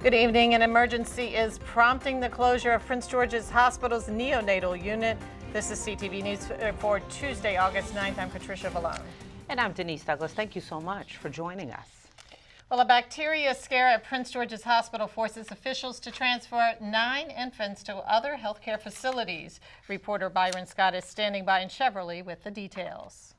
Good evening. An emergency is prompting the closure of Prince George's Hospital's neonatal unit. This is CTV News for Tuesday, August 9th. I'm Patricia Vallone. And I'm Denise Douglas. Thank you so much for joining us. Well, a bacteria scare at Prince George's Hospital forces officials to transfer 9 infants to other healthcare facilities. Reporter Byron Scott is standing by in CHEVERLY with the details.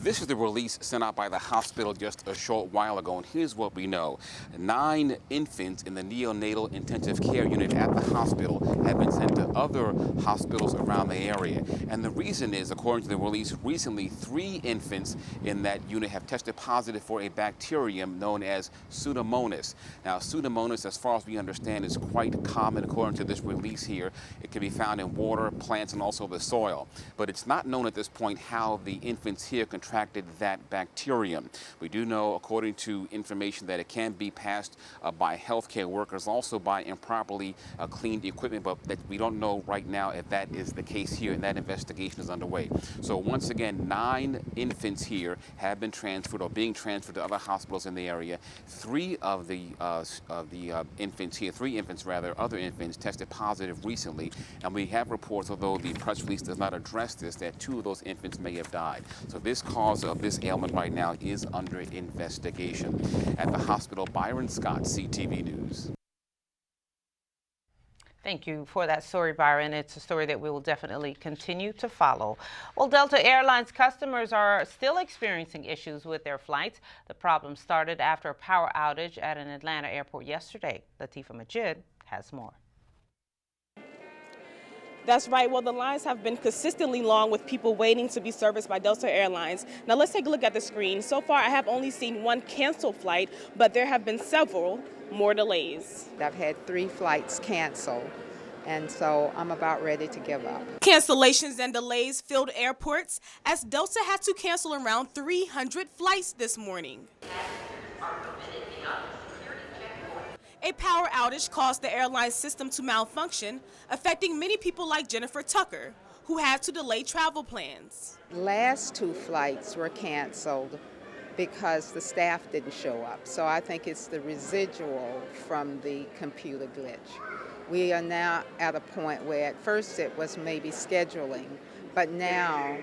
This is the release sent out by the hospital just a short while ago, and here's what we know. 9 infants in the neonatal intensive care unit at the hospital have been sent to other hospitals around the area. And the reason is, according to the release, recently 3 infants in that unit have tested positive for a bacterium known as Pseudomonas. Now, Pseudomonas, as far as we understand, is quite common according to this release here. It can be found in water, plants, and also the soil. But it's not known at this point how the infants here contracted that bacterium. We do know, according to information, that it can be passed by healthcare workers, also by improperly cleaned equipment, but that we don't know right now if that is the case here, and that investigation is underway. So once again, 9 infants here have been transferred or being transferred to other hospitals in the area. 3 of the infants here, 3 infants rather, other infants tested positive recently, and we have reports, although the press release does not address this, that 2 of those infants may have died. So this cause of this ailment right now is under investigation. At the hospital, Byron Scott, CTV News. Thank you for that story, Byron. It's a story that we will definitely continue to follow. Well, Delta Airlines customers are still experiencing issues with their flights. The problem started after a power outage at an Atlanta airport yesterday. LATIFAH MAJIED has more. That's right. Well, the lines have been consistently long with people waiting to be serviced by Delta Airlines. Now let's take a look at the screen. So far, I have only seen 1 canceled flight, but there have been several more delays. I've had 3 flights canceled, and so I'm about ready to give up. Cancellations and delays filled airports as Delta had to cancel around 300 flights this morning. A power outage caused the airline system to malfunction, affecting many people like Jennifer Tucker, who had to delay travel plans. Last 2 flights were canceled because the staff didn't show up. So I think it's the residual from the computer glitch. We are now at a point where at first it was maybe scheduling, but now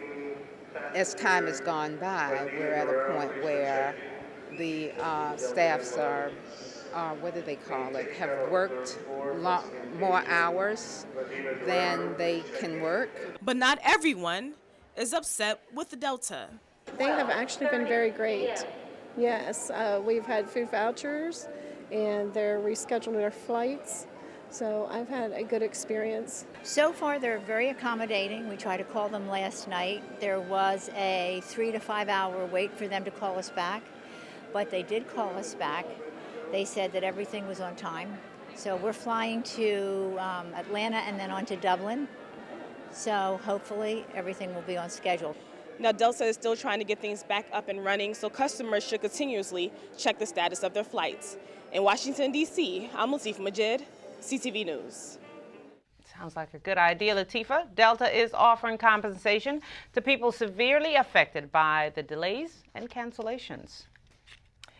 as time has gone by, we're at a point where the staffs are what do they call it, have worked more hours than they can work. But not everyone is upset with the Delta. They have actually been very great. Yes, we've had food vouchers and they're rescheduling their flights. So I've had a good experience. So far, they're very accommodating. We tried to call them last night. There was a 3 to 5 hour wait for them to call us back, but they did call us back. They said that everything was on time. So we're flying to Atlanta and then on to Dublin. So hopefully everything will be on schedule. Now Delta is still trying to get things back up and running, so customers should continuously check the status of their flights. In Washington, D.C., I'm LATIFAH MAJIED, CTV News. Sounds like a good idea, LATIFAH. Delta is offering compensation to people severely affected by the delays and cancellations.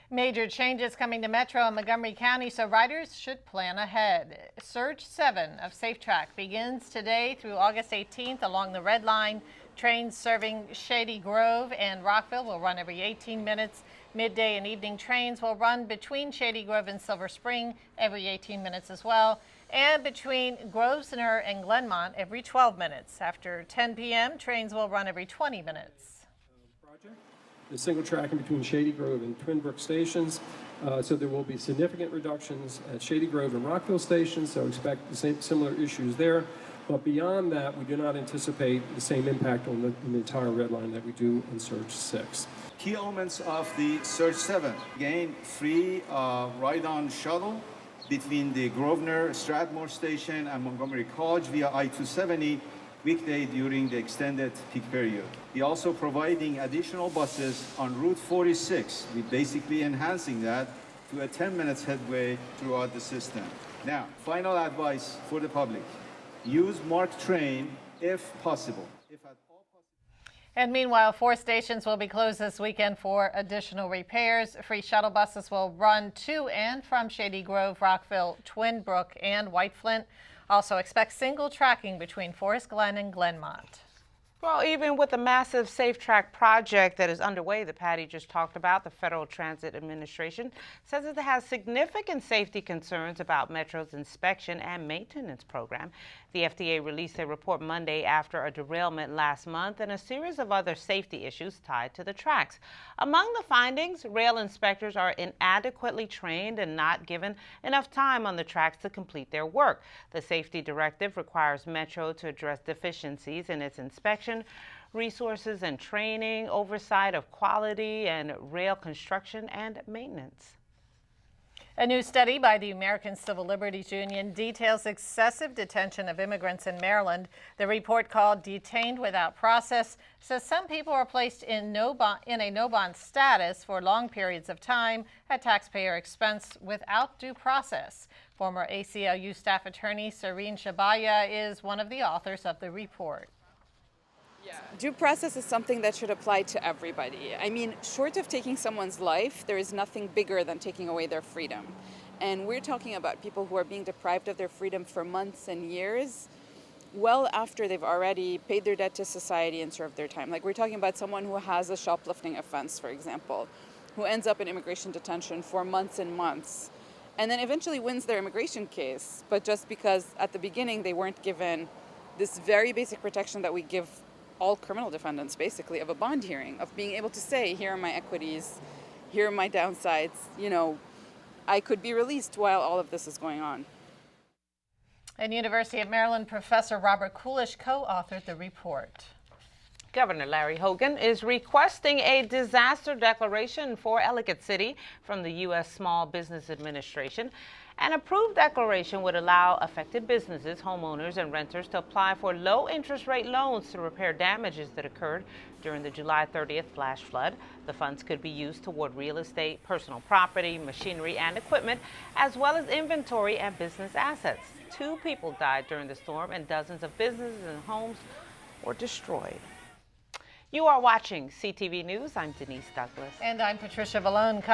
Major changes coming to Metro and Montgomery County, so riders should plan ahead. Surge 7 of Safe Track begins today through August 18th along the Red Line. Trains serving Shady Grove and Rockville will run every 18 minutes. Midday and evening trains will run between Shady Grove and Silver Spring every 18 minutes as well, and between Grosvenor and Glenmont every 12 minutes. After 10 p.m., trains will run every 20 minutes. The single track in between Shady Grove and Twin Brook stations, so there will be significant reductions at Shady Grove and Rockville stations, so expect the same similar issues there. But beyond that, we do not anticipate the same impact on the entire Red Line that we do in Surge 6. Key elements of the Surge 7, again, free ride-on shuttle between the Grosvenor, Strathmore Station and Montgomery College via I-270 weekday during the extended peak period. We're also providing additional buses on Route 46. We're basically enhancing that to a 10 minutes headway throughout the system. Now, final advice for the public. Use marked train if possible. And meanwhile, 4 stations will be closed this weekend for additional repairs. Free shuttle buses will run to and from Shady Grove, Rockville, Twin Brook, and White Flint. Also expect single tracking between Forest Glen and Glenmont. Well, even with the massive Safe Track project that is underway that Patty just talked about, the Federal Transit Administration says it has significant safety concerns about Metro's inspection and maintenance program. The FTA released a report Monday after a derailment last month and a series of other safety issues tied to the tracks. Among the findings, rail inspectors are inadequately trained and not given enough time on the tracks to complete their work. The safety directive requires Metro to address deficiencies in its inspection, resources and training, oversight of quality and rail construction and maintenance. A new study by the American Civil Liberties Union details excessive detention of immigrants in Maryland. The report, called Detained Without Process, says some people are placed in a no-bond status for long periods of time at taxpayer expense without due process. Former ACLU staff attorney SIRINE SHEBAYA is one of the authors of the report. Due process is something that should apply to everybody. I mean, short of taking someone's life, there is nothing bigger than taking away their freedom. And we're talking about people who are being deprived of their freedom for months and years, well after they've already paid their debt to society and served their time. Like, we're talking about someone who has a shoplifting offense, for example, who ends up in immigration detention for months and months, and then eventually wins their immigration case, but just because at the beginning they weren't given this very basic protection that we give all criminal defendants, basically, of a bond hearing, of being able to say, here are my equities, here are my downsides, you know, I could be released while all of this is going on. And University of Maryland professor Robert Coolish co-authored the report. Governor Larry Hogan is requesting a disaster declaration for Ellicott City from the U.S. Small Business Administration. An approved declaration would allow affected businesses, homeowners, and renters to apply for low interest rate loans to repair damages that occurred during the July 30th flash flood. The funds could be used toward real estate, personal property, machinery, and equipment, as well as inventory and business assets. 2 people died during the storm, and dozens of businesses and homes were destroyed. You are watching CTV News. I'm Denise Douglas. And I'm Patricia Vallone.